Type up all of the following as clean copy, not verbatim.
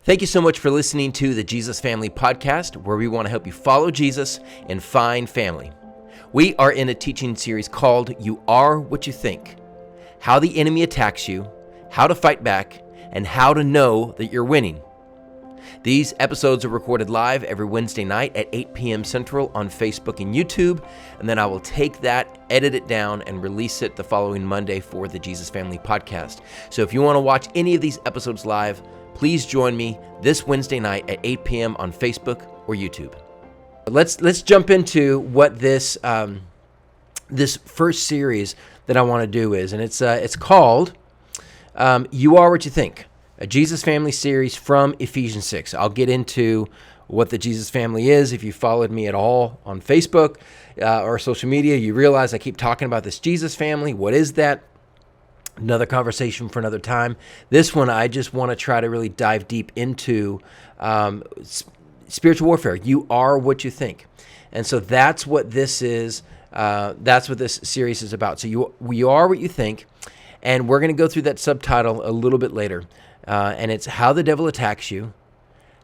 Thank you so much for listening to the Jesus Family Podcast, where we want to help you follow Jesus and find family. We are in a teaching series called You Are What You Think: How the Enemy Attacks You, How to Fight Back, and How to Know That You're Winning. These episodes are recorded live every Wednesday night at 8 p.m. Central on Facebook and YouTube, and then I will take that, edit it down, and release it the following Monday for the Jesus Family Podcast. So if you want to watch any of these episodes live, please join me this Wednesday night at 8 p.m. on Facebook or YouTube. Let's jump into what this this first series that I want to do is, and it's called You Are What You Think, a Jesus Family series from Ephesians 6. I'll get into what the Jesus Family is. If you followed me at all on Facebook or social media, you realize I keep talking about this Jesus Family. What is that? Another conversation for another time. This one, I just want to try to really dive deep into spiritual warfare. You are what you think. And so that's what this is. That's what this series is about. So we are what you think. And we're going to go through that subtitle a little bit later. And it's how the devil attacks you,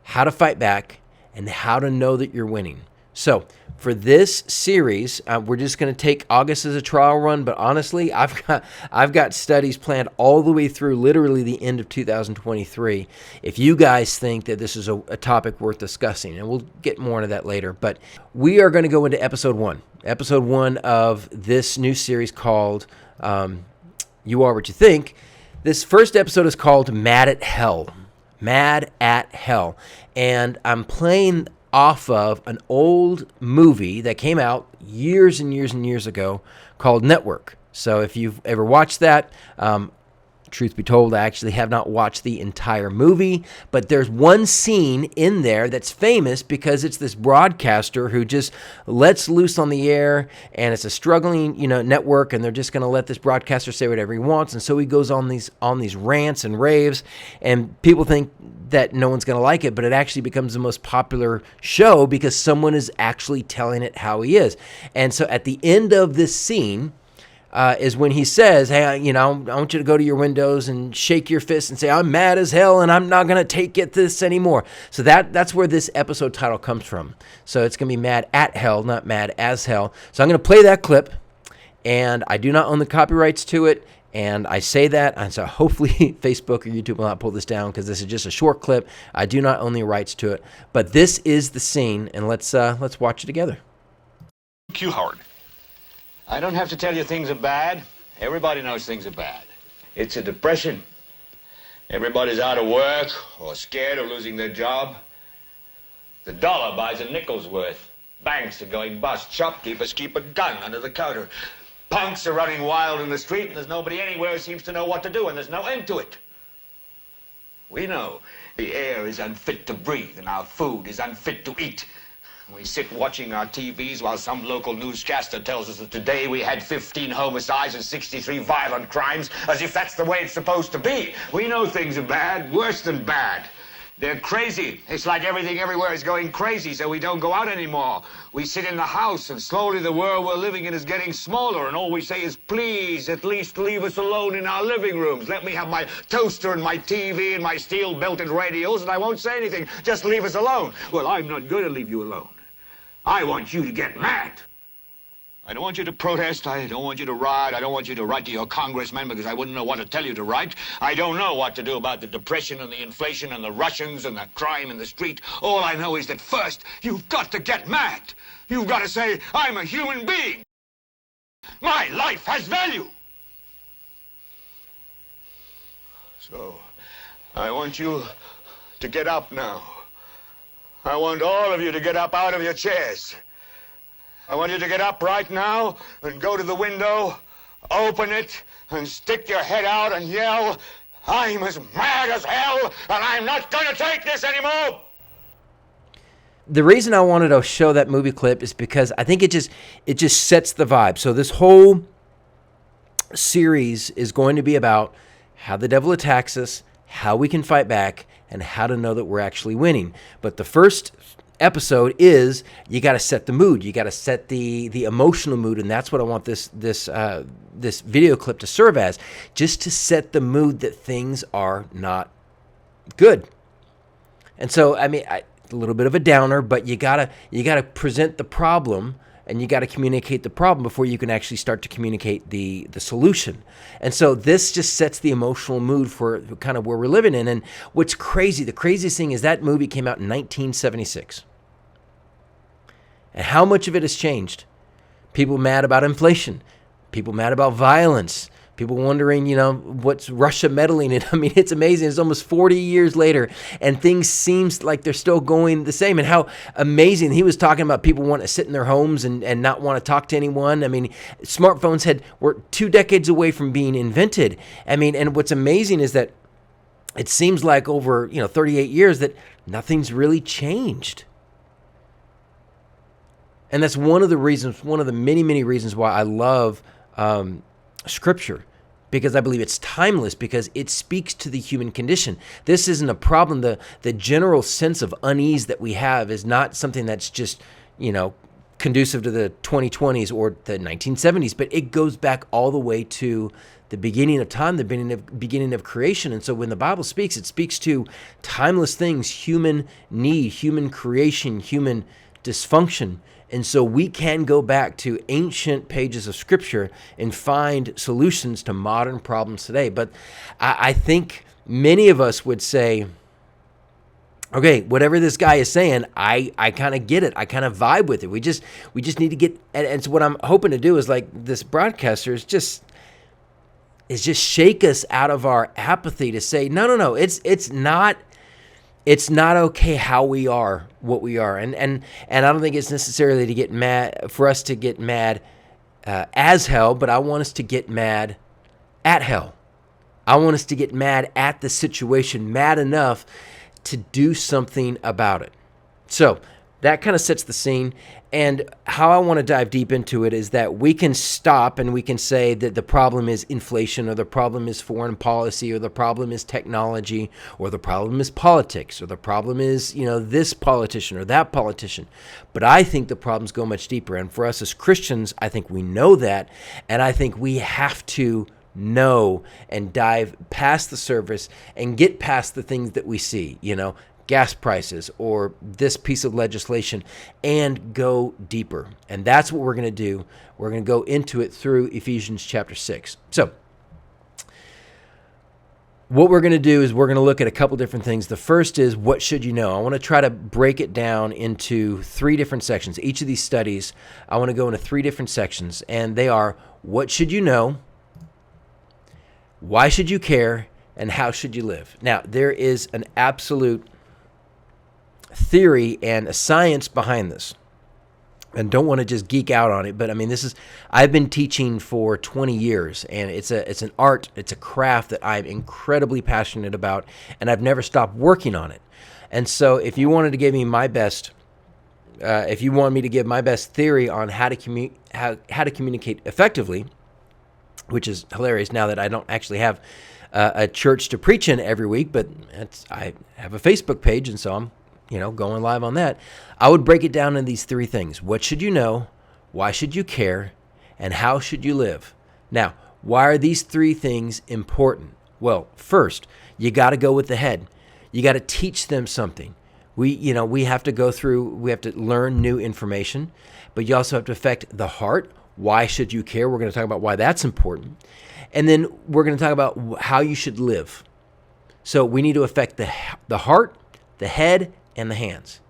how to fight back, and how to know that you're winning. So for this series, we're just going to take August as a trial run, but honestly, I've got studies planned all the way through literally the end of 2023. If you guys think that this is a topic worth discussing, and we'll get more into that later, but we are going to go into episode one of this new series called You Are What You Think. This first episode is called Mad at Hell, and I'm playing off of an old movie that came out years and years and years ago called Network. So if you've ever watched that, truth be told, I actually have not watched the entire movie, but there's one scene in there that's famous because it's this broadcaster who just lets loose on the air, and it's a struggling, network, and they're just going to let this broadcaster say whatever he wants, and so he goes on these rants and raves, and people think that no one's going to like it, but it actually becomes the most popular show because someone is actually telling it how he is. And so at the end of this scene, is when he says, hey, I want you to go to your windows and shake your fist and say, I'm mad as hell and I'm not going to take this anymore. So that's where this episode title comes from. So it's going to be Mad at Hell, not Mad as Hell. So I'm going to play that clip, and I do not own the copyrights to it. And I say that, and so hopefully Facebook or YouTube will not pull this down because this is just a short clip. I do not own the rights to it. But this is the scene, and let's watch it together. Q Howard. I don't have to tell you things are bad. Everybody knows things are bad. It's a depression. Everybody's out of work or scared of losing their job. The dollar buys a nickel's worth. Banks are going bust. Shopkeepers keep a gun under the counter. Punks are running wild in the street, and there's nobody anywhere who seems to know what to do, and there's no end to it. We know the air is unfit to breathe, and our food is unfit to eat. We sit watching our TVs while some local newscaster tells us that today we had 15 homicides and 63 violent crimes, as if that's the way it's supposed to be. We know things are bad, worse than bad. They're crazy. It's like everything everywhere is going crazy, so we don't go out anymore. We sit in the house, and slowly the world we're living in is getting smaller, and all we say is, please, at least leave us alone in our living rooms. Let me have my toaster and my TV and my steel-belted radios, and I won't say anything. Just leave us alone. Well, I'm not going to leave you alone. I want you to get mad. I don't want you to protest. I don't want you to riot. I don't want you to write to your congressman because I wouldn't know what to tell you to write. I don't know what to do about the depression and the inflation and the Russians and the crime in the street. All I know is that first, you've got to get mad. You've got to say, I'm a human being. My life has value. So, I want you to get up now. I want all of you to get up out of your chairs. I want you to get up right now and go to the window, open it, and stick your head out and yell, I'm as mad as hell, and I'm not going to take this anymore. The reason I wanted to show that movie clip is because I think it just sets the vibe. So this whole series is going to be about how the devil attacks us, how we can fight back, and how to know that we're actually winning. But the first episode is you got to set the mood. You got to set the emotional mood, and that's what I want this video clip to serve as, just to set the mood that things are not good. And so, I mean, a little bit of a downer, but you gotta present the problem, and you got to communicate the problem before you can actually start to communicate the solution. And so this just sets the emotional mood for kind of where we're living in. And what's crazy, the craziest thing is that movie came out in 1976. And how much of it has changed? People mad about inflation, people mad about violence, people wondering, what's Russia meddling in. I mean, it's amazing. It's almost 40 years later, and things seems like they're still going the same. And how amazing. He was talking about people want to sit in their homes and not want to talk to anyone. I mean, smartphones were 2 decades away from being invented. I mean, and what's amazing is that it seems like over, 38 years that nothing's really changed. And that's one of the reasons, one of the many, many reasons why I love Scripture, because I believe it's timeless, because it speaks to the human condition. This isn't a problem. The general sense of unease that we have is not something that's just, conducive to the 2020s or the 1970s, but it goes back all the way to the beginning of time, the beginning of creation. And so when the Bible speaks, it speaks to timeless things, human need, human creation, human dysfunction. And so we can go back to ancient pages of Scripture and find solutions to modern problems today. But I think many of us would say, okay, whatever this guy is saying, I kind of get it. I kind of vibe with it. We just need to get, and so what I'm hoping to do is, like this broadcaster is just shake us out of our apathy to say, no, it's not okay how we are, what we are. And I don't think it's necessarily to get mad, for us to get mad as hell, but I want us to get mad at hell. I want us to get mad at the situation, mad enough to do something about it. So that kind of sets the scene. And how I want to dive deep into it is that we can stop and we can say that the problem is inflation, or the problem is foreign policy, or the problem is technology, or the problem is politics, or the problem is, this politician or that politician. But I think the problems go much deeper. And for us as Christians, I think we know that. And I think we have to know and dive past the surface and get past the things that we see, gas prices or this piece of legislation, and go deeper. And that's what we're going to do. We're going to go into it through Ephesians chapter 6. So what we're going to do is we're going to look at a couple different things. The first is, what should you know? I want to try to break it down into 3 different sections. Each of these studies, I want to go into 3 different sections, and they are, what should you know? Why should you care? And how should you live? Now, there is an absolute theory and a science behind this, and don't want to just geek out on it, but I mean, I've been teaching for 20 years, and it's an art, it's a craft that I'm incredibly passionate about, and I've never stopped working on it. And so if you wanted to give me my best, if you want me to give my best theory on how to communicate effectively, which is hilarious now that I don't actually have a church to preach in every week, but I have a Facebook page, and so I'm going live on that. I would break it down in these 3 things. What should you know? Why should you care? And how should you live? Now, why are these 3 things important? Well, first, you got to go with the head. You got to teach them something. We have to learn new information, but you also have to affect the heart. Why should you care? We're going to talk about why that's important. And then we're going to talk about how you should live. So we need to affect the heart, the head, and the hands.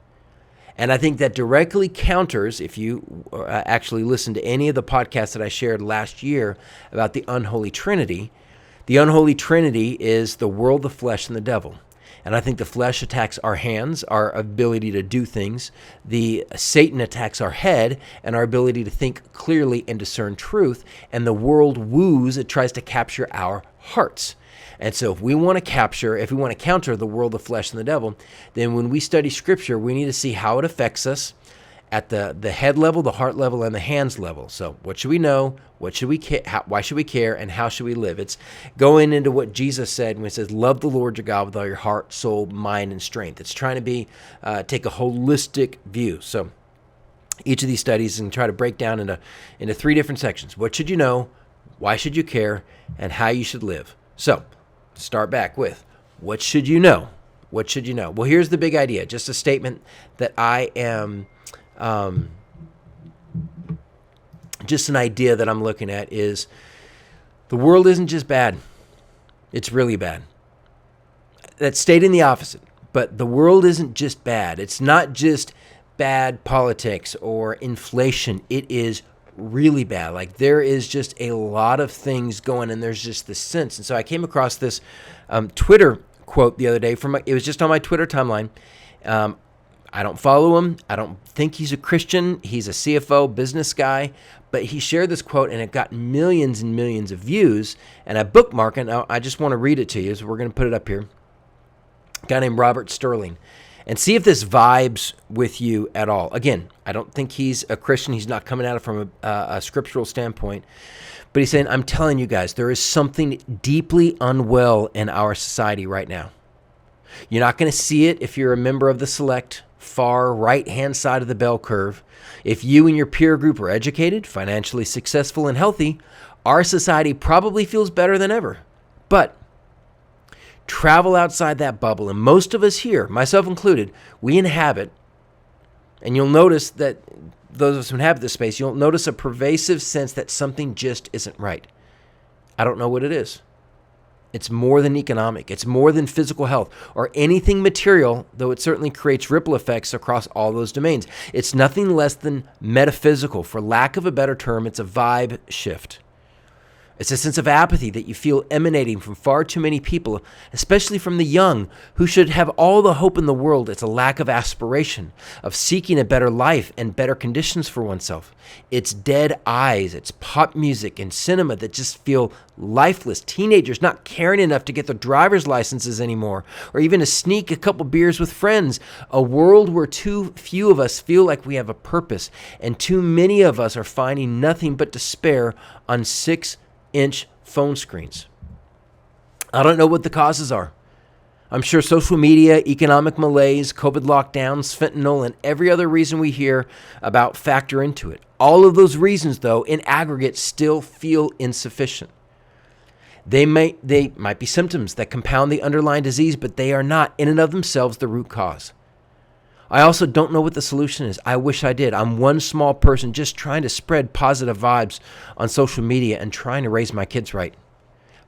And I think that directly counters, if you actually listen to any of the podcasts that I shared last year about the unholy trinity. The unholy trinity is the world, the flesh, and the devil. And I think the flesh attacks our hands, our ability to do things. Satan attacks our head and our ability to think clearly and discern truth. And the world woos, it tries to capture our hearts. And so if we want to counter the world, the flesh, and the devil, then when we study Scripture, we need to see how it affects us at the head level, the heart level, and the hands level. So what should we know? What should we why should we care? And how should we live? It's going into what Jesus said when he says, love the Lord your God with all your heart, soul, mind, and strength. It's trying to take a holistic view. So each of these studies and try to break down into 3 different sections. What should you know? Why should you care? And how you should live? So start back with, what should you know? What should you know? Well, here's the big idea. Just a statement that I am, just an idea that I'm looking at is the world isn't just bad. It's really bad. That's stating the opposite. But the world isn't just bad. It's not just bad politics or inflation. It is really bad. Like there is just a lot of things going, and there's just this sense. And so I came across this Twitter quote the other day it was just on my Twitter timeline. I don't follow him. I don't think he's a Christian. He's a CFO business guy, but he shared this quote and it got millions and millions of views, and I bookmark it. Now I just want to read it to you. So we're going to put it up here. A guy named Robert Sterling, and see if this vibes with you at all. Again, I don't think he's a Christian. He's not coming at it from a scriptural standpoint, but he's saying, I'm telling you guys, there is something deeply unwell in our society right now. You're not going to see it if you're a member of the select far right-hand side of the bell curve. If you and your peer group are educated, financially successful, and healthy, our society probably feels better than ever. But travel outside that bubble, and most of us here, myself included, we inhabit, and you'll notice that those of us who inhabit this space, you'll notice a pervasive sense that something just isn't right. I don't know what it is. It's more than economic. It's more than physical health or anything material, though it certainly creates ripple effects across all those domains. It's nothing less than metaphysical. For lack of a better term, it's a vibe shift. It's a sense of apathy that you feel emanating from far too many people, especially from the young, who should have all the hope in the world. It's a lack of aspiration, of seeking a better life and better conditions for oneself. It's dead eyes, it's pop music and cinema that just feel lifeless. Teenagers not caring enough to get their driver's licenses anymore, or even to sneak a couple beers with friends. A world where too few of us feel like we have a purpose, and too many of us are finding nothing but despair on 6-inch phone screens. I don't know what the causes are. I'm sure social media, economic malaise, COVID lockdowns, fentanyl, and every other reason we hear about factor into it. All of those reasons, though, in aggregate still feel insufficient. They might be symptoms that compound the underlying disease, but they are not in and of themselves the root cause. I also don't know what the solution is. I wish I did. I'm one small person just trying to spread positive vibes on social media and trying to raise my kids right.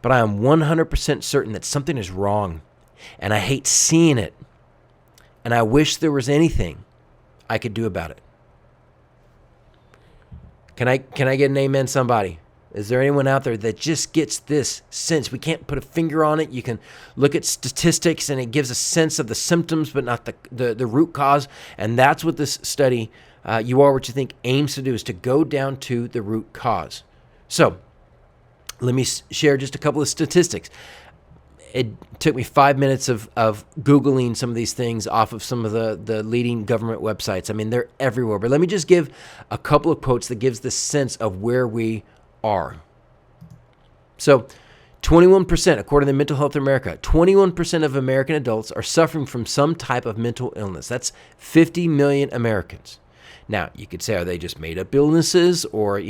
But I am 100% certain that something is wrong, and I hate seeing it. And I wish there was anything I could do about it. Can I get an amen, somebody? Is there anyone out there that just gets this sense? We can't put a finger on it. You can look at statistics and it gives a sense of the symptoms, but not the root cause. And that's what this study, You Are What You Think, aims to do, is to go down to the root cause. So let me share just a couple of statistics. It took me 5 minutes of Googling some of these things off of some of the leading government websites. I mean, they're everywhere. But let me just give a couple of quotes that gives the sense of where we are. So 21%, according to Mental Health America, 21% of American adults are suffering from some type of mental illness. That's 50 million Americans. Now, you could say, are they just made up illnesses? Or,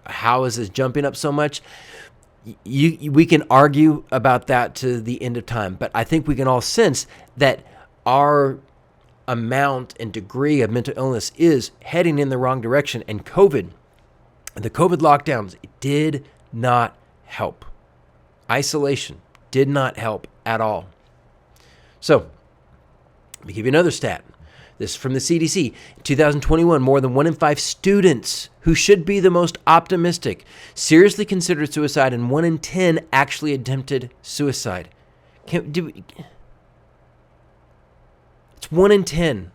how is this jumping up so much? We can argue about that to the end of time, but I think we can all sense that our amount and degree of mental illness is heading in the wrong direction. And the COVID lockdowns did not help. Isolation did not help at all. So, let me give you another stat. This is from the CDC. In 2021, more than 1 in 5 students who should be the most optimistic seriously considered suicide, and 1 in 10 actually attempted suicide. It's 1 in 10.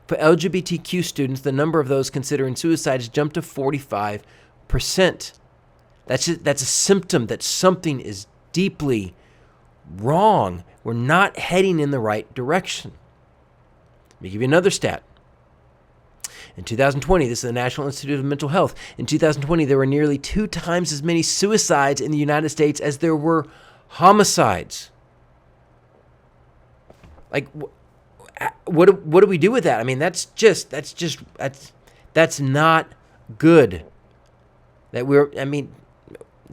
For LGBTQ students, the number of those considering suicide has jumped to 45%. That's a symptom that something is deeply wrong. We're not heading in the right direction. Let me give you another stat. In 2020, this is the National Institute of Mental Health. In 2020, there were nearly 2 times as many suicides in the United States as there were homicides. Like, what do we do with that? I mean, that's not good.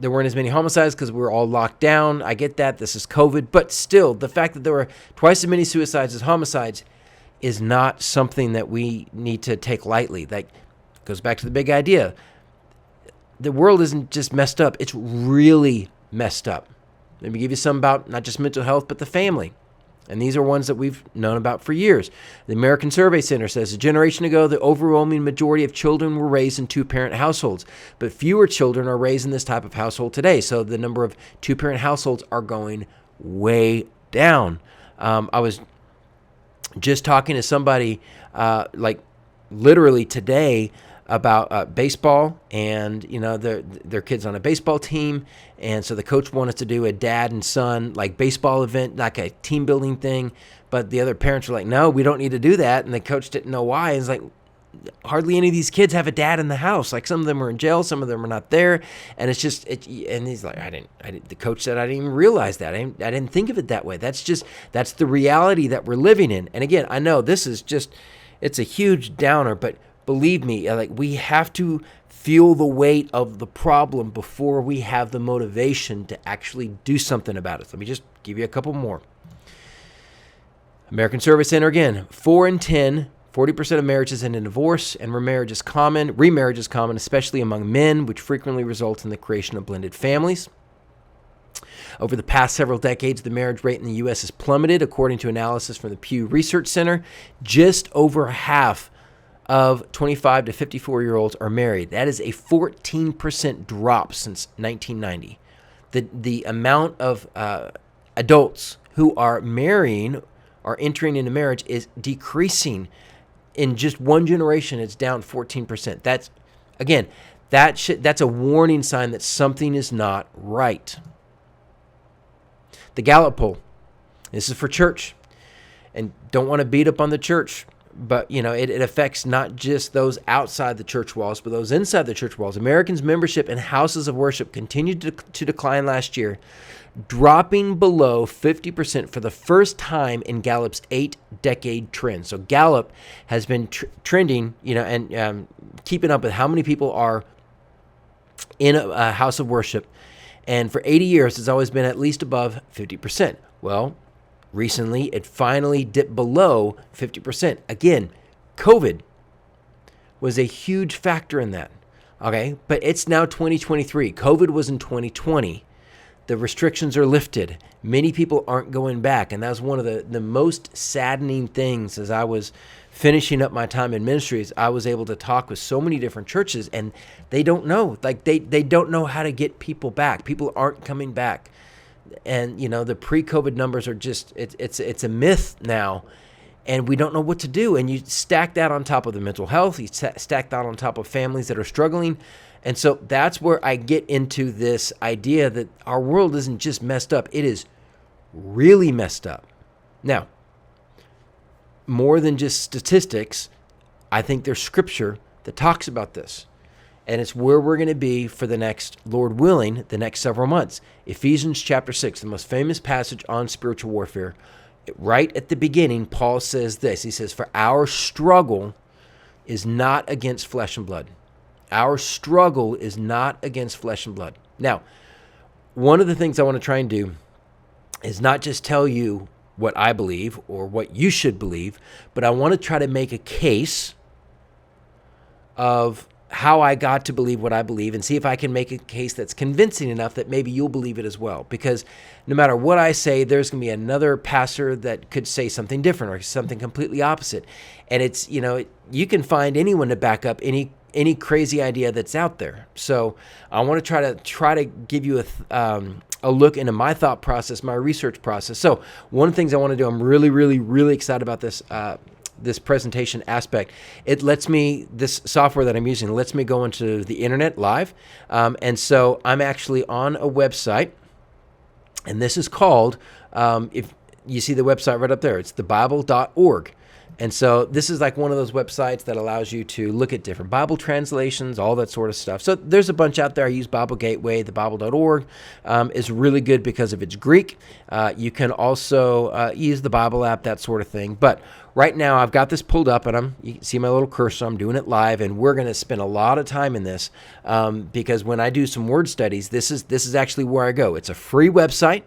there weren't as many homicides because we were all locked down. I get that. This is COVID. But still, the fact that there were twice as many suicides as homicides is not something that we need to take lightly. That goes back to the big idea. The world isn't just messed up. It's really messed up. Let me give you some about not just mental health, but the family. And these are ones that we've known about for years. The American Survey Center says a generation ago, the overwhelming majority of children were raised in two-parent households, but fewer children are raised in this type of household today. So the number of two-parent households are going way down. I was just talking to somebody like literally today about baseball, and their kids on a baseball team, and so the coach wanted to do a dad and son like baseball event, like a team building thing, but the other parents were like, no, we don't need to do that, and the coach didn't know why. It's like, hardly any of these kids have a dad in the house. Like, some of them are in jail, some of them are not there, and it's just and he's like, I didn't the coach said, I didn't even realize that. I didn't think of it that way. That's the reality that we're living in. And again, I know this is just, it's a huge downer, but believe me, like, we have to feel the weight of the problem before we have the motivation to actually do something about it. Let me just give you a couple more. American Survey Center again, 4 in 10, 40% of marriages end in divorce, and remarriage is common, especially among men, which frequently results in the creation of blended families. Over the past several decades, the marriage rate in the U.S. has plummeted, according to analysis from the Pew Research Center. Just over half of 25 to 54-year-olds are married. That is a 14% drop since 1990. The amount of adults who are marrying or entering into marriage is decreasing. In just one generation, it's down 14%. That's, again, that's a warning sign that something is not right. The Gallup poll, this is for church, and don't want to beat up on the church, but it affects not just those outside the church walls, but those inside the church walls. Americans' membership in houses of worship continued to decline last year, dropping below 50% for the first time in Gallup's 8-decade trend. So Gallup has been trending, and keeping up with how many people are in a house of worship. And for 80 years, it's always been at least above 50%. Well, recently, it finally dipped below 50%. Again, COVID was a huge factor in that. Okay, but it's now 2023. COVID was in 2020. The restrictions are lifted. Many people aren't going back. And that was one of the most saddening things as I was finishing up my time in ministries. I was able to talk with so many different churches, and they don't know. Like, they don't know how to get people back. People aren't coming back. And, the pre-COVID numbers are just, it's a myth now. And we don't know what to do. And you stack that on top of the mental health. You stack that on top of families that are struggling. And so that's where I get into this idea that our world isn't just messed up. It is really messed up. Now, more than just statistics, I think there's scripture that talks about this. And it's where we're going to be for the next, Lord willing, the next several months. Ephesians chapter 6, the most famous passage on spiritual warfare. Right at the beginning, Paul says this. He says, for our struggle is not against flesh and blood. Our struggle is not against flesh and blood. Now, one of the things I want to try and do is not just tell you what I believe or what you should believe, but I want to try to make a case of how I got to believe what I believe and see if I can make a case that's convincing enough that maybe you'll believe it as well. Because no matter what I say, there's going to be another pastor that could say something different or something completely opposite. And it's, you can find anyone to back up any crazy idea that's out there. So I want to try to give you a look into my thought process, my research process. So one of the things I want to do, I'm really, really, really excited about this presentation aspect. It lets me, this software that I'm using, lets me go into the internet live. And so I'm actually on a website, and this is called, if you see the website right up there, it's thebible.org. And so this is like one of those websites that allows you to look at different Bible translations, all that sort of stuff. So there's a bunch out there. I use Bible Gateway. The Bible.org is really good because of its Greek. You can also use the Bible app, that sort of thing. But right now I've got this pulled up, and you can see my little cursor. I'm doing it live, and we're going to spend a lot of time in this because when I do some word studies, this is actually where I go. It's a free website.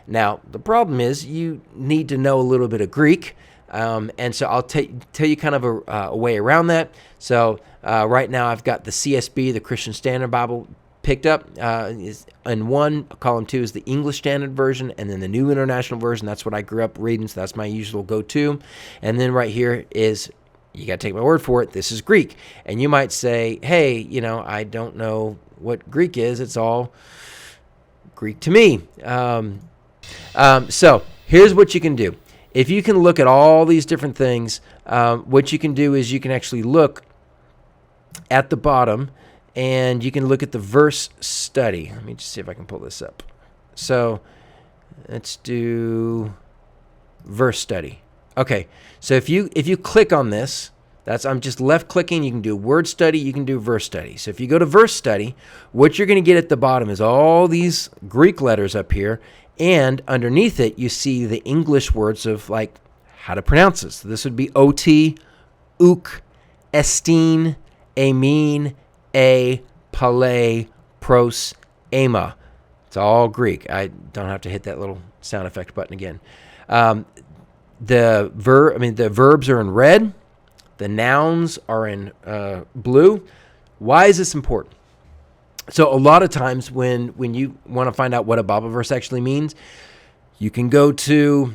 Now, the problem is you need to know a little bit of Greek. And so I'll tell you kind of a way around that. So right now I've got the CSB, the Christian Standard Bible, picked up. In one, column 2 is the English Standard Version, and then the New International Version. That's what I grew up reading, so that's my usual go-to. And then right here is, you got to take my word for it, this is Greek. And you might say, hey, I don't know what Greek is. It's all Greek to me. So here's what you can do. If you can look at all these different things, what you can do is you can actually look at the bottom, and you can look at the verse study. Let me just see if I can pull this up. So let's do verse study. Okay, so if you click on this, I'm just left clicking. You can do word study, you can do verse study. So if you go to verse study, what you're going to get at the bottom is all these Greek letters up here. And underneath it, you see the English words of like how to pronounce this. So this would be ot, uk, estine, amin, a, pale, pros, ema. It's all Greek. I don't have to hit that little sound effect button again. The verbs are in red. The nouns are in blue. Why is this important? So a lot of times when you want to find out what a Bible verse actually means, you can go to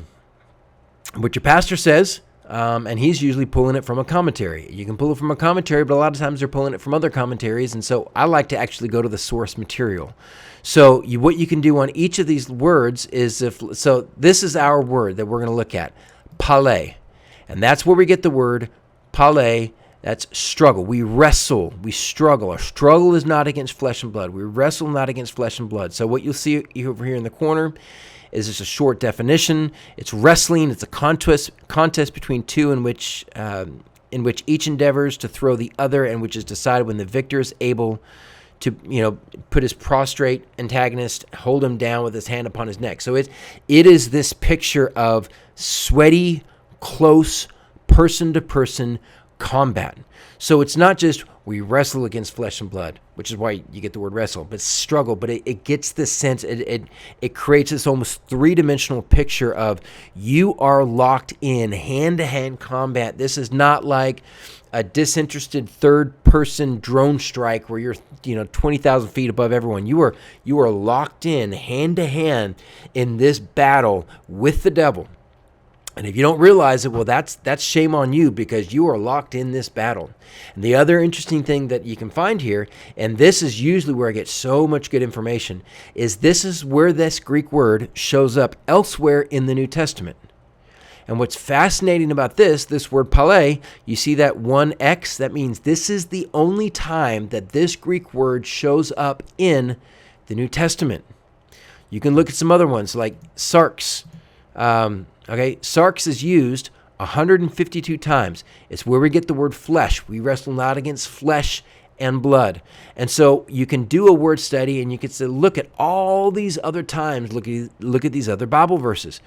what your pastor says, and he's usually pulling it from a commentary. You can pull it from a commentary, but a lot of times they're pulling it from other commentaries, and so I like to actually go to the source material. So what you can do on each of these words is so this is our word that we're going to look at, pale, and that's where we get the word pale. That's struggle. We wrestle. We struggle. Our struggle is not against flesh and blood. We wrestle not against flesh and blood. So what you'll see over here in the corner is just a short definition. It's wrestling. It's a contest between two in which each endeavors to throw the other, and which is decided when the victor is able to put his prostrate antagonist, hold him down with his hand upon his neck. So it is this picture of sweaty, close, person-to-person combat. So it's not just we wrestle against flesh and blood, which is why you get the word wrestle, but struggle. But it gets this sense, it creates this almost three-dimensional picture of you are locked in hand-to-hand combat. This is not like a disinterested third-person drone strike where you're 20,000 feet above everyone. You are locked in hand-to-hand in this battle with the devil. And if you don't realize it, well, that's shame on you, because you are locked in this battle. And the other interesting thing that you can find here, and this is usually where I get so much good information, is this is where this Greek word shows up elsewhere in the New Testament. And what's fascinating about this word pale, you see that 1x, that means this is the only time that this Greek word shows up in the New Testament. You can look at some other ones like sarx. Sarx is used 152 times. It's where we get the word flesh. We wrestle not against flesh and blood. And so you can do a word study, and you can say, look at all these other times, look at these other Bible verses.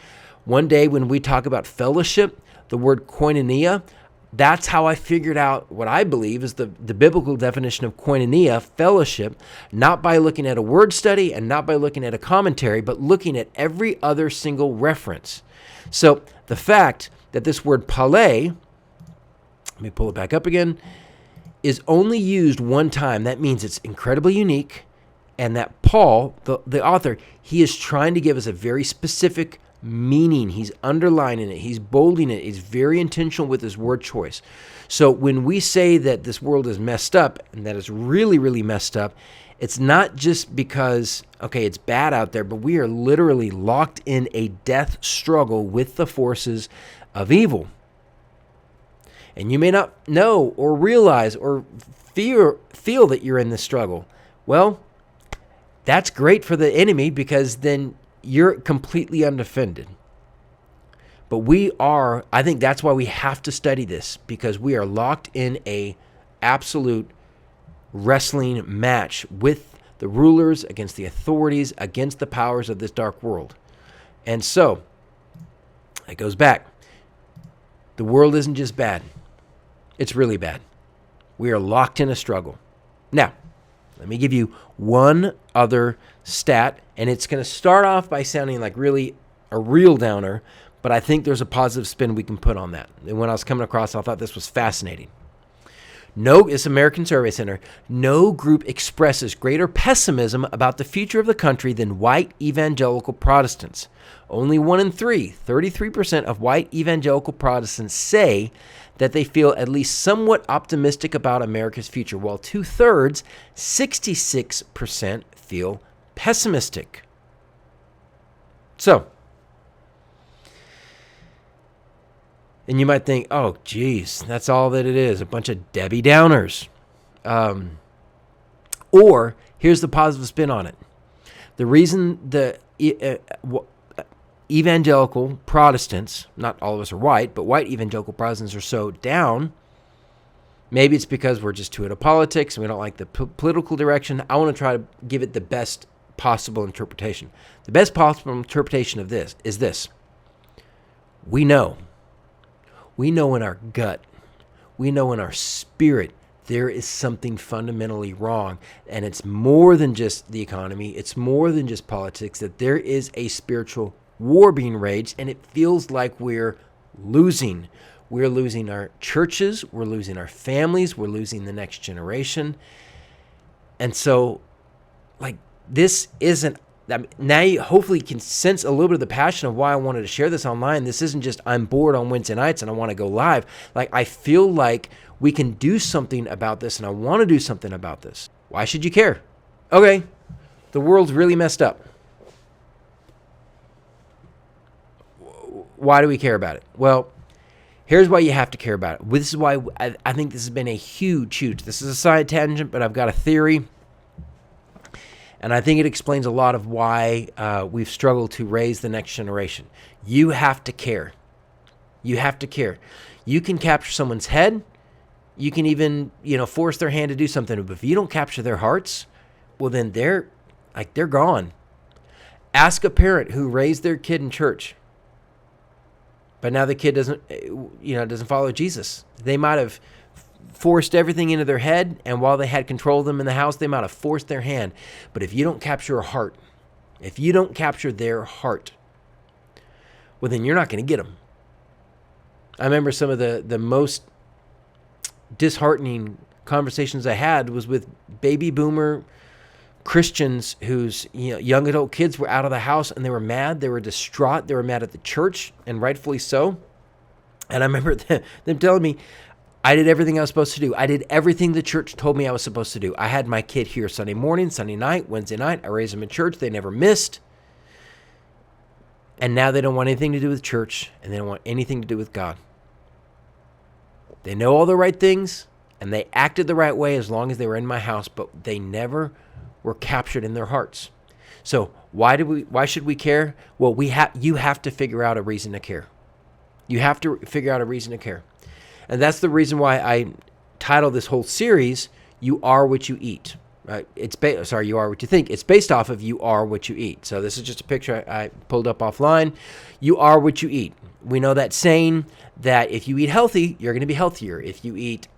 One day when we talk about fellowship, the word koinonia, that's how I figured out what I believe is the biblical definition of koinonia, fellowship, not by looking at a word study and not by looking at a commentary, but looking at every other single reference. So the fact that this word pale, let me pull it back up again, is only used one time, that means it's incredibly unique, and that Paul, the author, he is trying to give us a very specific meaning. He's underlining it. He's bolding it. He's very intentional with his word choice. So when we say that this world is messed up, and that it's really, really messed up, it's not just because, it's bad out there, but we are literally locked in a death struggle with the forces of evil. And you may not know or realize or feel that you're in this struggle. Well, that's great for the enemy, because then you're completely undefended. But I think that's why we have to study this, because we are locked in a absolute wrestling match with the rulers, against the authorities, against the powers of this dark world. And so, it goes back. The world isn't just bad. It's really bad. We are locked in a struggle. Now, let me give you one other stat, and it's going to start off by sounding like really a real downer, but I think there's a positive spin we can put on that. And when I was coming across, I thought this was fascinating. It's American Survey Center. No group expresses greater pessimism about the future of the country than white evangelical Protestants. Only 1 in 3, 33% of white evangelical Protestants say that they feel at least somewhat optimistic about America's future, while 2/3, 66%, feel pessimistic. So, and you might think, oh, geez, that's all that it is, a bunch of Debbie Downers. Or here's the positive spin on it. The reason the evangelical Protestants, not all of us are white, but white evangelical Protestants are so down, maybe it's because we're just too into politics and we don't like the political direction. I want to try to give it the best possible interpretation. The best possible interpretation of this is this. We know in our gut, we know in our spirit, there is something fundamentally wrong. And it's more than just the economy. It's more than just politics, that there is a spiritual war being raged, and it feels like we're losing. We're losing our churches. We're losing our families. We're losing the next generation. And so, this isn't, now you hopefully can sense a little bit of the passion of why I wanted to share this online. This isn't just I'm bored on Wednesday nights and I want to go live. I feel like we can do something about this, and I want to do something about this. Why should you care? Okay, the world's really messed up. Why do we care about it? Well, here's why you have to care about it. This is why I think this has been a huge, this is a side tangent, but I've got a theory. And I think it explains a lot of why we've struggled to raise the next generation. You have to care. You have to care. You can capture someone's head. You can even, force their hand to do something. But if you don't capture their hearts, well, then they're gone. Ask a parent who raised their kid in church, but now the kid doesn't follow Jesus. They might have forced everything into their head, and while they had control of them in the house, they might have forced their hand. But if you don't capture a heart, if you don't capture their heart, well, then you're not going to get them. I remember some of the most disheartening conversations I had was with baby boomer Christians whose young adult kids were out of the house, and they were mad, they were distraught, they were mad at the church, and rightfully so. And I remember them telling me, I did everything I was supposed to do. I did everything the church told me I was supposed to do. I had my kid here Sunday morning, Sunday night, Wednesday night. I raised them in church. They never missed. And now they don't want anything to do with church, and they don't want anything to do with God. They know all the right things, and they acted the right way as long as they were in my house, but they never were captured in their hearts. So why should we care? Well, you have to figure out a reason to care. You have to figure out a reason to care. And that's the reason why I titled this whole series, You Are What You Eat. Right? You are what you think. It's based off of you are what you eat. So this is just a picture I pulled up offline. You are what you eat. We know that saying that if you eat healthy, you're going to be healthier. If you eat,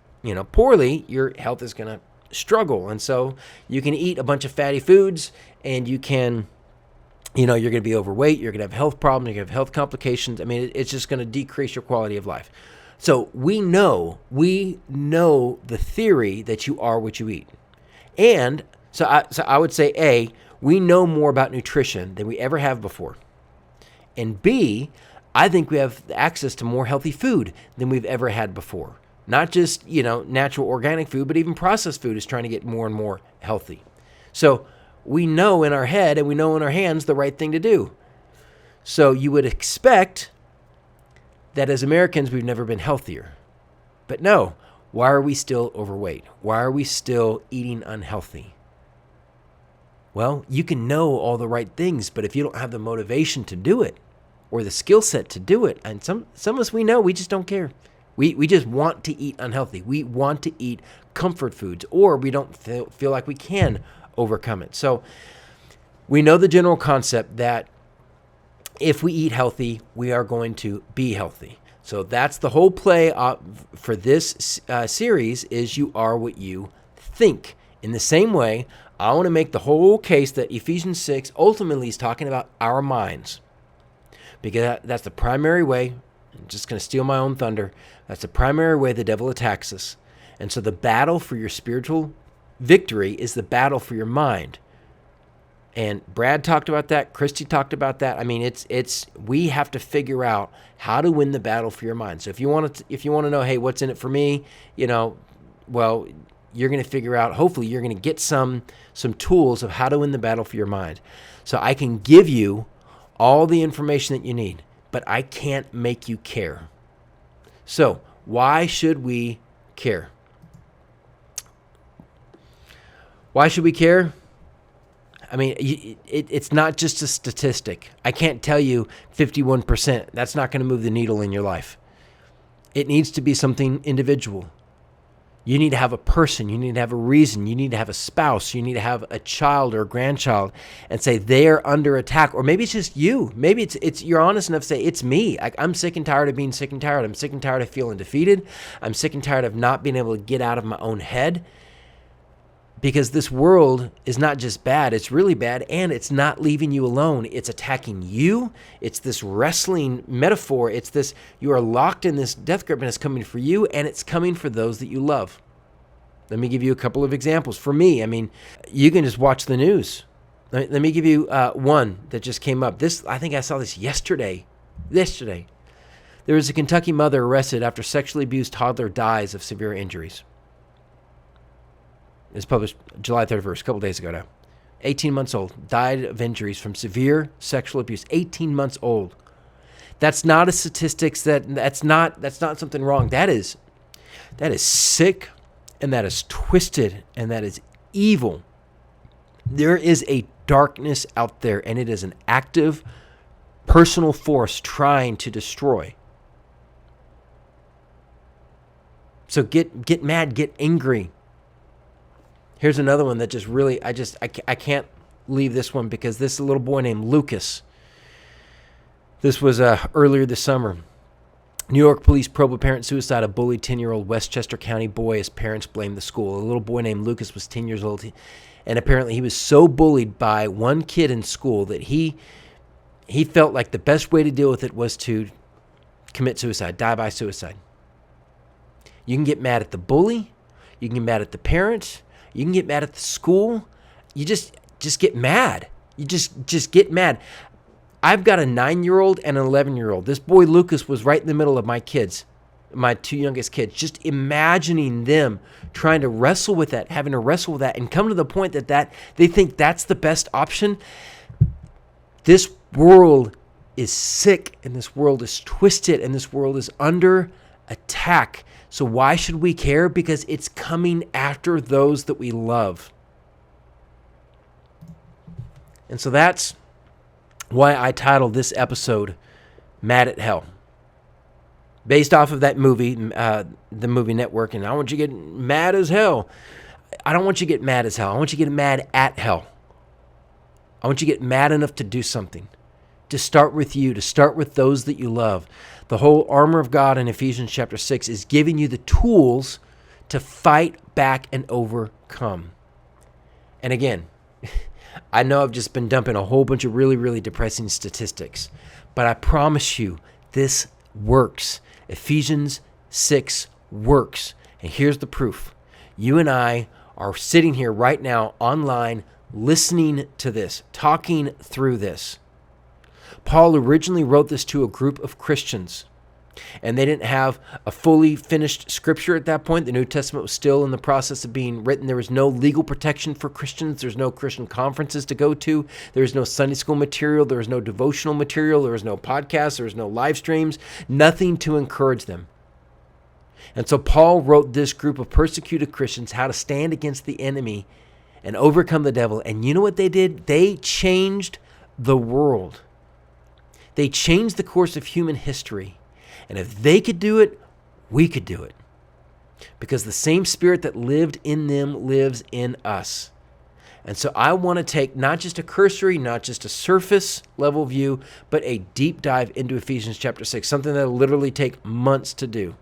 poorly, your health is going to struggle. And so you can eat a bunch of fatty foods, and you can, you're going to be overweight. You're going to have health problems. You're going to have health complications. I mean, it's just going to decrease your quality of life. So we know the theory that you are what you eat. And so I would say, A, we know more about nutrition than we ever have before. And B, I think we have access to more healthy food than we've ever had before. Not just, natural organic food, but even processed food is trying to get more and more healthy. So we know in our head and we know in our hands the right thing to do. So you would expect that as Americans, we've never been healthier. But no, why are we still overweight? Why are we still eating unhealthy? Well, you can know all the right things, but if you don't have the motivation to do it, or the skill set to do it. And some of us, we know, we just don't care. We just want to eat unhealthy. We want to eat comfort foods, or we don't feel like we can overcome it. So we know the general concept that if we eat healthy, we are going to be healthy. So that's the whole play for this series is you are what you think. In the same way, I want to make the whole case that Ephesians 6 ultimately is talking about our minds, because that's the primary way. I'm just going to steal my own thunder. That's the primary way the devil attacks us. And so the battle for your spiritual victory is the battle for your mind. And Brad talked about that. Christy talked about that. I mean, we have to figure out how to win the battle for your mind. So if you want to know, hey, what's in it for me? Well, you're going to figure out. Hopefully, you're going to get some tools of how to win the battle for your mind. So I can give you all the information that you need, but I can't make you care. So why should we care? Why should we care? I mean, it's not just a statistic. I can't tell you 51%. That's not going to move the needle in your life. It needs to be something individual. You need to have a person. You need to have a reason. You need to have a spouse. You need to have a child or a grandchild and say they're under attack. Or maybe it's just you. Maybe it's you're honest enough to say it's me. I'm sick and tired of being sick and tired. I'm sick and tired of feeling defeated. I'm sick and tired of not being able to get out of my own head. Because this world is not just bad, it's really bad, and it's not leaving you alone. It's attacking you. It's this wrestling metaphor. It's this, you are locked in this death grip, and it's coming for you, and it's coming for those that you love. Let me give you a couple of examples. For me, I mean, you can just watch the news. Let me give you one that just came up. I think I saw this yesterday. There was a Kentucky mother arrested after sexually abused toddler dies of severe injuries. It's published July 31st, a couple days ago now. 18 months old, died of injuries from severe sexual abuse. 18 months old. That's not a statistics. That's not something wrong. That is sick, and that is twisted, and that is evil. There is a darkness out there, and it is an active, personal force trying to destroy. So get mad, get angry. Here's another one that just really, I can't leave this one, because this is a little boy named Lucas. This was earlier this summer. New York police probe apparent suicide of bullied 10-year-old Westchester County boy as parents blame the school. A little boy named Lucas was 10 years old, and apparently he was so bullied by one kid in school that he felt like the best way to deal with it was to commit suicide, die by suicide. You can get mad at the bully. You can get mad at the parents. You can get mad at the school. You just get mad. You just get mad. I've got a 9-year-old and an 11-year-old. This boy Lucas was right in the middle of my kids, my two youngest kids. Just imagining them trying to wrestle with that, having to wrestle with that, and come to the point that they think that's the best option. This world is sick, and this world is twisted, and this world is under attack. So why should we care? Because it's coming after those that we love. And so that's why I titled this episode Mad at Hell. Based off of that movie, the movie Network, and I want you to get mad as hell. I don't want you to get mad as hell. I want you to get mad at hell. I want you to get mad enough to do something. To start with you, to start with those that you love. The whole armor of God in Ephesians chapter 6 is giving you the tools to fight back and overcome. And again, I know I've just been dumping a whole bunch of really, really depressing statistics, but I promise you this works. Ephesians 6 works. And here's the proof. You and I are sitting here right now online listening to this, talking through this. Paul originally wrote this to a group of Christians, and they didn't have a fully finished scripture at that point. The New Testament was still in the process of being written. There was no legal protection for Christians. There's no Christian conferences to go to. There's no Sunday school material. There was no devotional material. There was no podcasts. There was no live streams. Nothing to encourage them. And so Paul wrote this group of persecuted Christians how to stand against the enemy and overcome the devil. And you know what they did? They changed the world. They changed the course of human history. And if they could do it, we could do it. Because the same Spirit that lived in them lives in us. And so I want to take not just a cursory, not just a surface level view, but a deep dive into Ephesians chapter 6, something that will literally take months to do.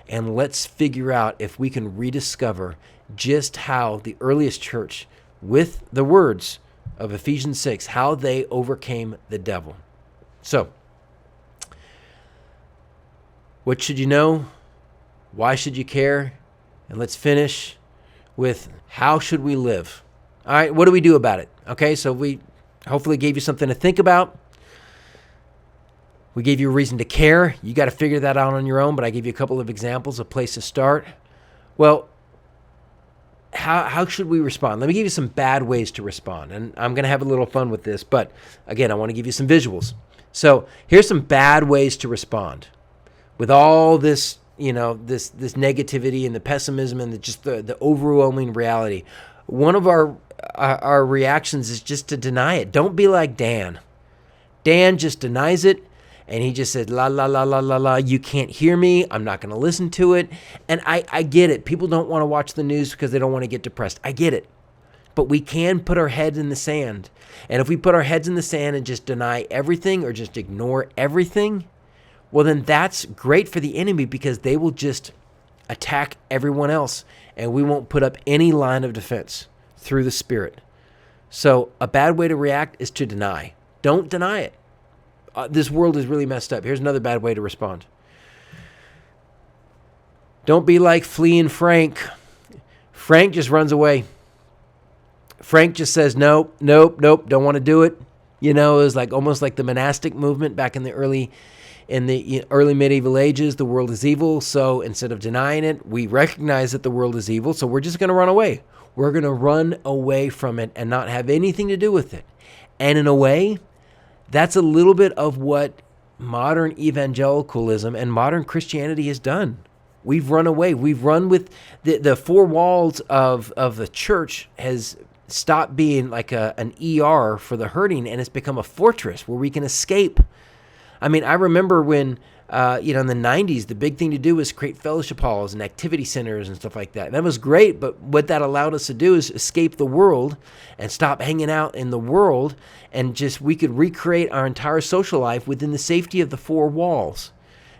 And let's figure out if we can rediscover just how the earliest church, with the words of Ephesians 6, how they overcame the devil. So, what should you know? Why should you care? And let's finish with how should we live? All right, what do we do about it? Okay, so we hopefully gave you something to think about. We gave you a reason to care. You got to figure that out on your own, but I gave you a couple of examples, a place to start. Well, how should we respond? Let me give you some bad ways to respond, and I'm going to have a little fun with this, but again, I want to give you some visuals. So here's some bad ways to respond with all this, this negativity and the pessimism and the overwhelming reality. One of our reactions is just to deny it. Don't be like Dan. Dan just denies it, and he just said, la, la, la, la, la, la, you can't hear me. I'm not going to listen to it. And I get it. People don't want to watch the news because they don't want to get depressed. I get it. But we can put our heads in the sand. And if we put our heads in the sand and just deny everything or just ignore everything, well, then that's great for the enemy because they will just attack everyone else and we won't put up any line of defense through the Spirit. So a bad way to react is to deny. Don't deny it. This world is really messed up. Here's another bad way to respond. Don't be like Flea and Frank. Frank just runs away. Frank just says, nope, don't want to do it. It was like almost like the monastic movement back in the early medieval ages. The world is evil. So instead of denying it, we recognize that the world is evil. So we're just going to run away. We're going to run away from it and not have anything to do with it. And in a way, that's a little bit of what modern evangelicalism and modern Christianity has done. We've run away. We've run with the four walls of the church has stopped being like an ER for the hurting, and it's become a fortress where we can escape. I mean, I remember when, in the 90s, the big thing to do was create fellowship halls and activity centers and stuff like that. And that was great, but what that allowed us to do is escape the world and stop hanging out in the world, and just we could recreate our entire social life within the safety of the four walls.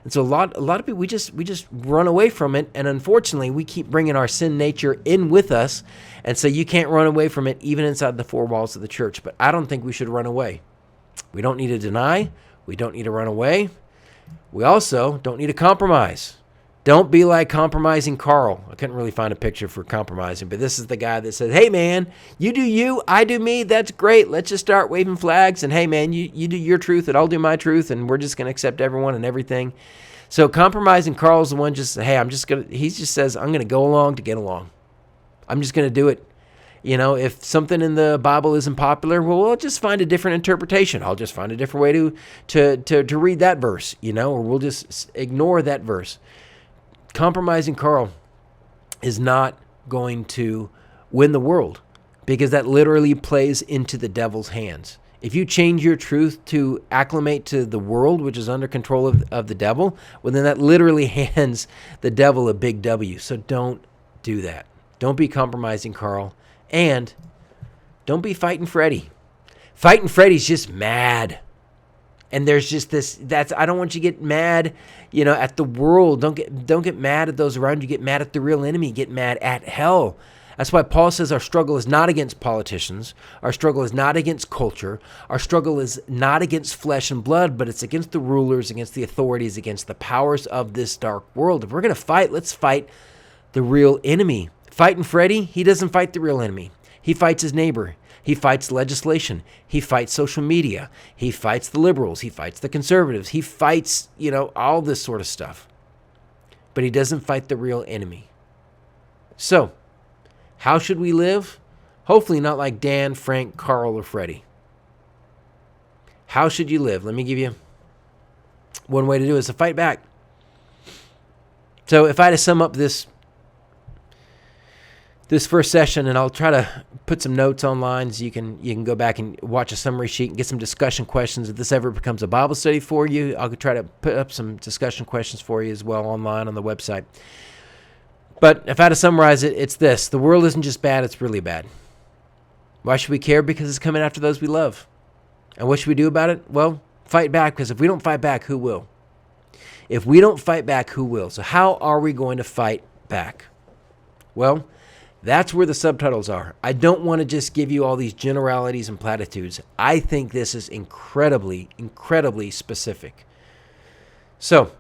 And so a lot of people, we just run away from it, and unfortunately, we keep bringing our sin nature in with us, and so you can't run away from it even inside the four walls of the church. But I don't think we should run away. We don't need to deny. We don't need to run away. We also don't need to compromise. Don't be like compromising Carl. I couldn't really find a picture for compromising, but this is the guy that says, hey, man, you do you, I do me. That's great. Let's just start waving flags. And, hey, man, you do your truth and I'll do my truth, and we're just going to accept everyone and everything. So compromising Carl's the one he just says, I'm going to go along to get along. I'm just going to do it. If something in the Bible isn't popular, well, we'll just find a different interpretation. I'll just find a different way to read that verse, or we'll just ignore that verse. Compromising Carl is not going to win the world because that literally plays into the devil's hands. If you change your truth to acclimate to the world, which is under control of the devil, well, then that literally hands the devil a big W. So don't do that. Don't be compromising Carl. And don't be fighting Freddy. Fighting Freddy's just mad. And there's just I don't want you to get mad, at the world. Don't get mad at those around you. Get mad at the real enemy. Get mad at hell. That's why Paul says our struggle is not against politicians. Our struggle is not against culture. Our struggle is not against flesh and blood, but it's against the rulers, against the authorities, against the powers of this dark world. If we're going to fight, let's fight the real enemy. Fighting Freddy, he doesn't fight the real enemy. He fights his neighbor. He fights legislation. He fights social media. He fights the liberals. He fights the conservatives. He fights, all this sort of stuff. But he doesn't fight the real enemy. So, how should we live? Hopefully not like Dan, Frank, Carl, or Freddy. How should you live? Let me give you one way to do it is to fight back. So if I had to sum up this this first session, and I'll try to put some notes online so you can go back and watch a summary sheet and get some discussion questions. If this ever becomes a Bible study for you, I'll try to put up some discussion questions for you as well online on the website. But if I had to summarize it, it's this. The world isn't just bad, it's really bad. Why should we care? Because it's coming after those we love. And what should we do about it? Well, fight back, because if we don't fight back, who will? If we don't fight back, who will? So how are we going to fight back? Well, that's where the subtitles are. I don't want to just give you all these generalities and platitudes. I think this is incredibly, incredibly specific. So,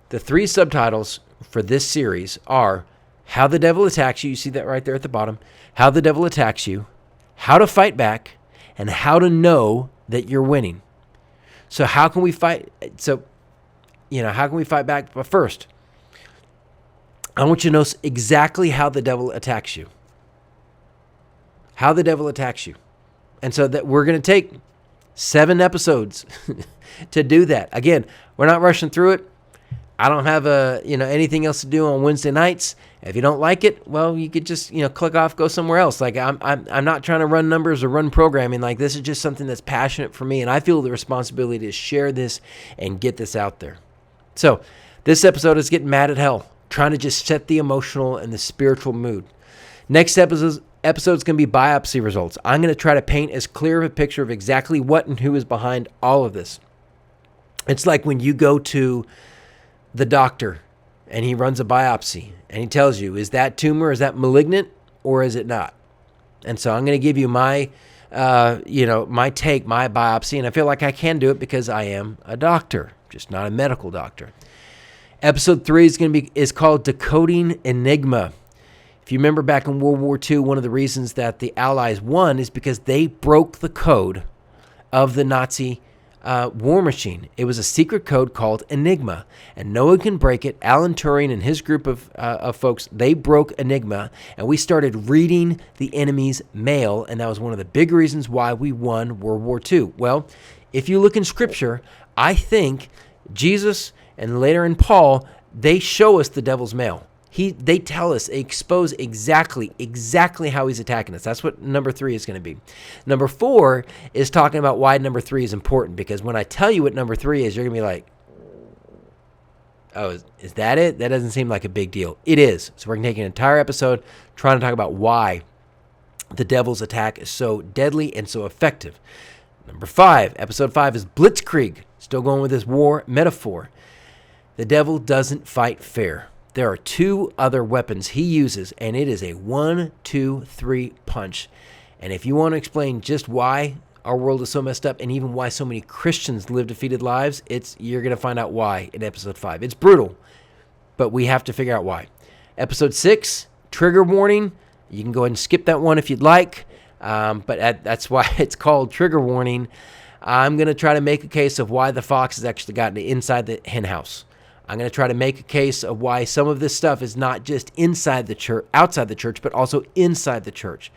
the 3 subtitles for this series are How the Devil Attacks You. You see that right there at the bottom. How the Devil Attacks You, How to Fight Back, and How to Know that You're Winning. So how can we fight? How can we fight back? But first, I want you to know exactly how the devil attacks you. How the devil attacks you. And so that we're going to take 7 episodes to do that. Again, we're not rushing through it. I don't have anything else to do on Wednesday nights. If you don't like it, well, you could just click off, go somewhere else. Like I'm not trying to run numbers or run programming. Like this is just something that's passionate for me, and I feel the responsibility to share this and get this out there. So this episode is getting mad at hell, trying to just set the emotional and the spiritual mood. Next episode's going to be biopsy results. I'm going to try to paint as clear of a picture of exactly what and who is behind all of this. It's like when you go to the doctor and he runs a biopsy and he tells you, is that tumor, is that malignant, or is it not? And so I'm going to give you my biopsy, and I feel like I can do it because I am a doctor, just not a medical doctor. Episode 3 is called Decoding Enigma. If you remember back in World War II, one of the reasons that the Allies won is because they broke the code of the Nazi war machine. It was a secret code called Enigma, and no one can break it. Alan Turing and his group of folks, they broke Enigma, and we started reading the enemy's mail, and that was one of the big reasons why we won World War II. Well, if you look in Scripture, I think Jesus and later in Paul, they show us the devil's mail. They tell us, they expose exactly how he's attacking us. That's what number 3 is going to be. Number 4 is talking about why number 3 is important, because when I tell you what number 3 is, you're going to be like, oh, is that it? That doesn't seem like a big deal. It is. So we're going to take an entire episode trying to talk about why the devil's attack is so deadly and so effective. Number 5, episode 5 is Blitzkrieg. Still going with this war metaphor. The devil doesn't fight fair. There are 2 other weapons he uses, and it is a 1, 2, 3 punch. And if you want to explain just why our world is so messed up and even why so many Christians live defeated lives, you're going to find out why in episode 5. It's brutal, but we have to figure out why. Episode 6, trigger warning. You can go ahead and skip that one if you'd like, but that's why it's called trigger warning. I'm going to try to make a case of why the fox has actually gotten inside the hen house. I'm going to try to make a case of why some of this stuff is not just inside the church, outside the church, but also inside the church.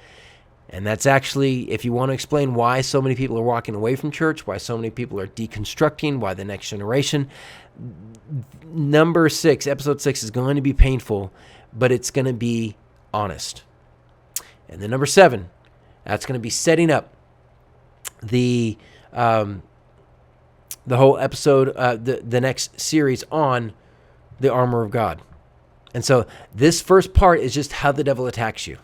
And that's actually, if you want to explain why so many people are walking away from church, why so many people are deconstructing, why the next generation. Number 6, episode 6 is going to be painful, but it's going to be honest. And then number 7, that's going to be setting up the whole episode, the next series on the armor of God. And so this first part is just how the devil attacks you.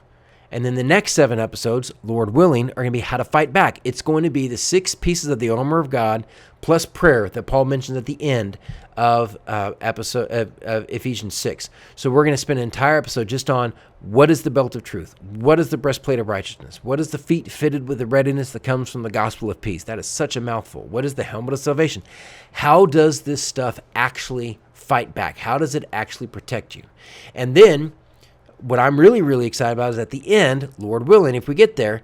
And then the next 7 episodes, Lord willing, are going to be how to fight back. It's going to be the 6 pieces of the armor of God plus prayer that Paul mentions at the end of Ephesians 6. So we're going to spend an entire episode just on what is the belt of truth? What is the breastplate of righteousness? What is the feet fitted with the readiness that comes from the gospel of peace? That is such a mouthful. What is the helmet of salvation? How does this stuff actually fight back? How does it actually protect you? And then what I'm really, really excited about is at the end, Lord willing, if we get there,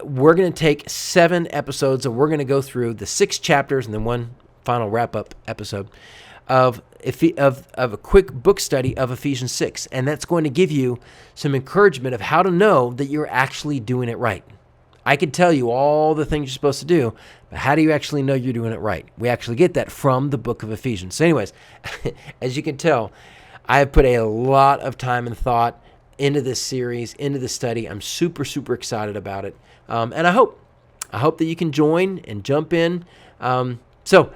we're going to take 7 episodes and we're going to go through the 6 chapters and then one final wrap-up episode of a quick book study of Ephesians 6. And that's going to give you some encouragement of how to know that you're actually doing it right. I could tell you all the things you're supposed to do, but how do you actually know you're doing it right? We actually get that from the book of Ephesians. So anyways, as you can tell, I have put a lot of time and thought into this series, into the study. I'm super, super excited about it. And I hope that you can join and jump in. So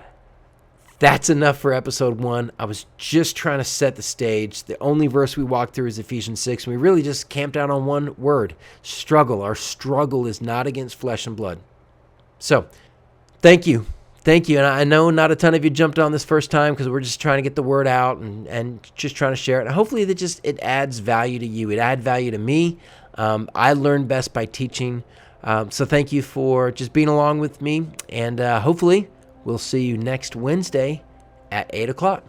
that's enough for episode 1. I was just trying to set the stage. The only verse we walked through is Ephesians 6. And we really just camped out on one word: struggle. Our struggle is not against flesh and blood. So thank you. Thank you. And I know not a ton of you jumped on this first time because we're just trying to get the word out and just trying to share it. And hopefully it adds value to you. It adds value to me. I learn best by teaching. So thank you for just being along with me. And hopefully we'll see you next Wednesday at 8 o'clock.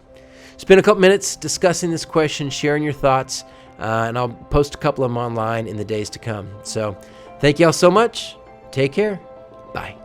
Spend a couple minutes discussing this question, sharing your thoughts, and I'll post a couple of them online in the days to come. So thank you all so much. Take care. Bye.